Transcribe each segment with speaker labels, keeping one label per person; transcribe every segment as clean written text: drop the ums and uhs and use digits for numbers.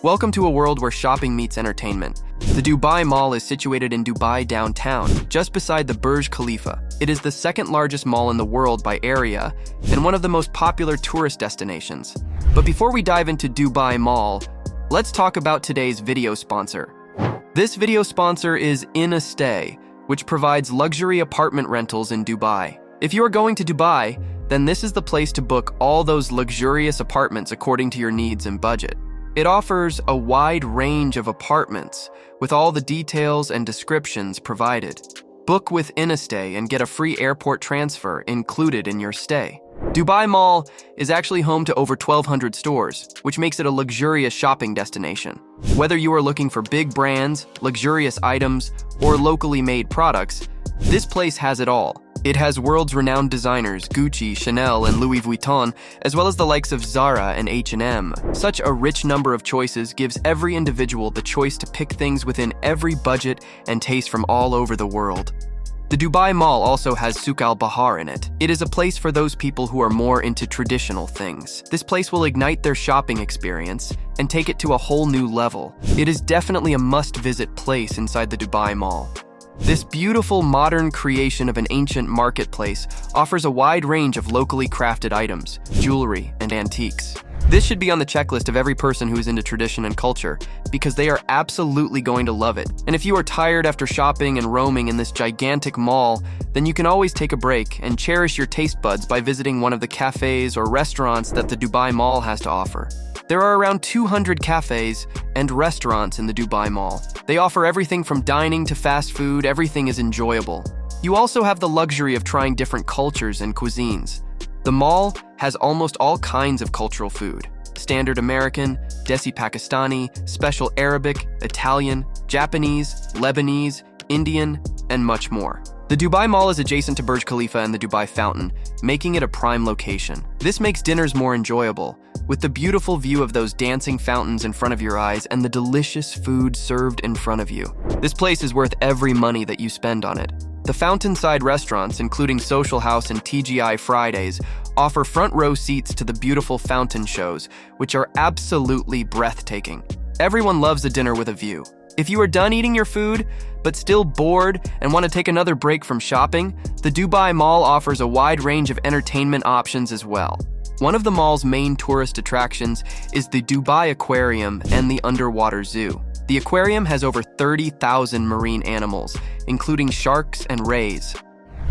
Speaker 1: Welcome to a world where shopping meets entertainment. The Dubai Mall is situated in Dubai downtown, just beside the Burj Khalifa. It is the second largest mall in the world by area and one of the most popular tourist destinations. But before we dive into Dubai Mall, let's talk about today's video sponsor. This video sponsor is In a Stay, which provides luxury apartment rentals in Dubai. If you are going to Dubai, then this is the place to book all those luxurious apartments according to your needs and budget. It offers a wide range of apartments with all the details and descriptions provided. Book with In a Stay and get a free airport transfer included in your stay. Dubai Mall is actually home to over 1,200 stores, which makes it a luxurious shopping destination. Whether you are looking for big brands, luxurious items, or locally made products, this place has it all. It has world's renowned designers Gucci, Chanel, and Louis Vuitton, as well as the likes of Zara and H&M. Such a rich number of choices gives every individual the choice to pick things within every budget and taste from all over the world. The Dubai Mall also has Souk al-Bahar in it. It is a place for those people who are more into traditional things. This place will ignite their shopping experience and take it to a whole new level. It is definitely a must-visit place inside the Dubai Mall. This beautiful modern creation of an ancient marketplace offers a wide range of locally crafted items, jewelry, and antiques. This should be on the checklist of every person who is into tradition and culture, because they are absolutely going to love it. And if you are tired after shopping and roaming in this gigantic mall, then you can always take a break and cherish your taste buds by visiting one of the cafes or restaurants that the Dubai Mall has to offer. There are around 200 cafes and restaurants in the Dubai Mall. They offer everything from dining to fast food. Everything is enjoyable. You also have the luxury of trying different cultures and cuisines. The mall has almost all kinds of cultural food: standard American, Desi Pakistani, special Arabic, Italian, Japanese, Lebanese, Indian, and much more. The Dubai Mall is adjacent to Burj Khalifa and the Dubai Fountain, making it a prime location. This makes dinners more enjoyable, with the beautiful view of those dancing fountains in front of your eyes and the delicious food served in front of you. This place is worth every money that you spend on it. The Fountainside restaurants, including Social House and TGI Fridays, offer front row seats to the beautiful fountain shows, which are absolutely breathtaking. Everyone loves a dinner with a view. If you are done eating your food, but still bored and want to take another break from shopping, the Dubai Mall offers a wide range of entertainment options as well. One of the mall's main tourist attractions is the Dubai Aquarium and the underwater zoo. The aquarium has over 30,000 marine animals, including sharks and rays.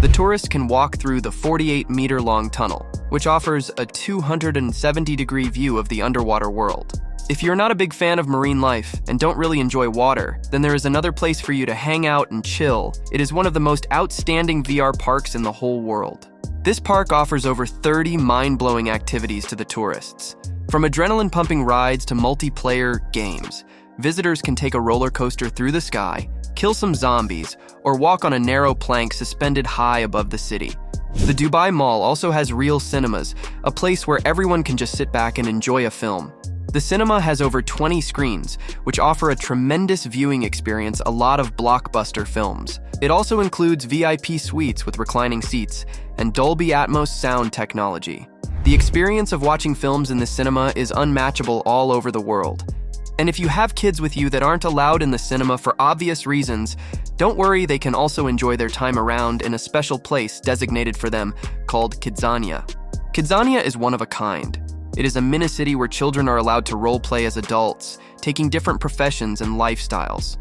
Speaker 1: The tourists can walk through the 48-meter-long tunnel, which offers a 270-degree view of the underwater world. If you're not a big fan of marine life and don't really enjoy water, then there is another place for you to hang out and chill. It is one of the most outstanding VR parks in the whole world. This park offers over 30 mind-blowing activities to the tourists. From adrenaline-pumping rides to multiplayer games, visitors can take a roller coaster through the sky, kill some zombies, or walk on a narrow plank suspended high above the city. The Dubai Mall also has Real Cinemas, a place where everyone can just sit back and enjoy a film. The cinema has over 20 screens, which offer a tremendous viewing experience, a lot of blockbuster films. It also includes VIP suites with reclining seats and Dolby Atmos sound technology. The experience of watching films in the cinema is unmatchable all over the world. And if you have kids with you that aren't allowed in the cinema for obvious reasons, don't worry, they can also enjoy their time around in a special place designated for them called KidZania. KidZania is one of a kind. It is a mini-city where children are allowed to role-play as adults, taking different professions and lifestyles.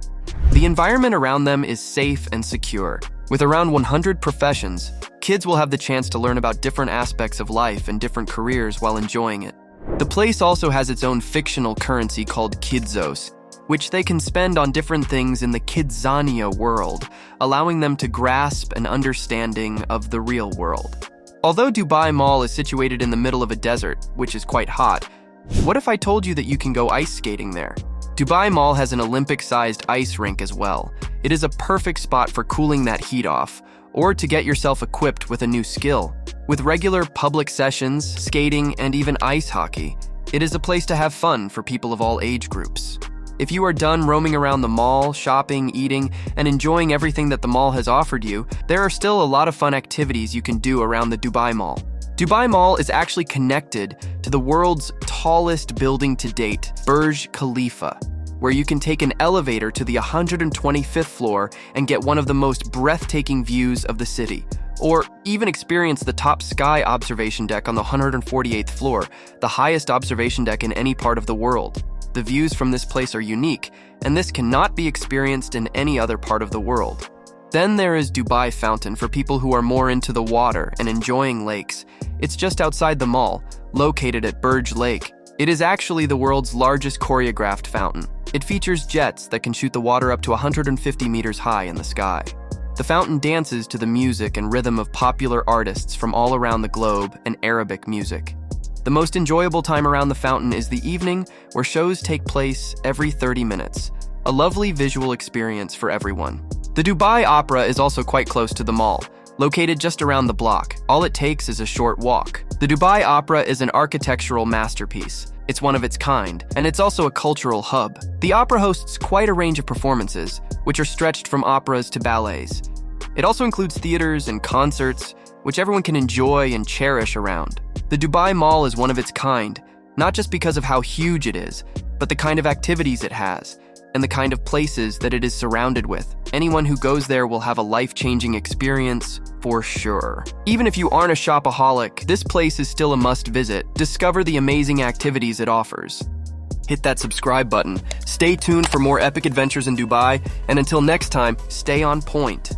Speaker 1: The environment around them is safe and secure. With around 100 professions, kids will have the chance to learn about different aspects of life and different careers while enjoying it. The place also has its own fictional currency called Kidzos, which they can spend on different things in the KidZania world, allowing them to grasp an understanding of the real world. Although Dubai Mall is situated in the middle of a desert, which is quite hot, what if I told you that you can go ice skating there? Dubai Mall has an Olympic-sized ice rink as well. It is a perfect spot for cooling that heat off, or to get yourself equipped with a new skill. With regular public sessions, skating, and even ice hockey, it is a place to have fun for people of all age groups. If you are done roaming around the mall, shopping, eating, and enjoying everything that the mall has offered you, there are still a lot of fun activities you can do around the Dubai Mall. Dubai Mall is actually connected to the world's tallest building to date, Burj Khalifa, where you can take an elevator to the 125th floor and get one of the most breathtaking views of the city, or even experience the top sky observation deck on the 148th floor, the highest observation deck in any part of the world. The views from this place are unique, and this cannot be experienced in any other part of the world. Then there is Dubai Fountain for people who are more into the water and enjoying lakes. It's just outside the mall, located at Burj Lake. It is actually the world's largest choreographed fountain. It features jets that can shoot the water up to 150 meters high in the sky. The fountain dances to the music and rhythm of popular artists from all around the globe and Arabic music. The most enjoyable time around the fountain is the evening, where shows take place every 30 minutes. A lovely visual experience for everyone. The Dubai Opera is also quite close to the mall, located just around the block. All it takes is a short walk. The Dubai Opera is an architectural masterpiece. It's one of its kind, and it's also a cultural hub. The opera hosts quite a range of performances, which are stretched from operas to ballets. It also includes theaters and concerts, which everyone can enjoy and cherish around. The Dubai Mall is one of its kind, not just because of how huge it is, but the kind of activities it has, and the kind of places that it is surrounded with. Anyone who goes there will have a life-changing experience, for sure. Even if you aren't a shopaholic, this place is still a must-visit. Discover the amazing activities it offers. Hit that subscribe button. Stay tuned for more epic adventures in Dubai, and until next time, stay on point.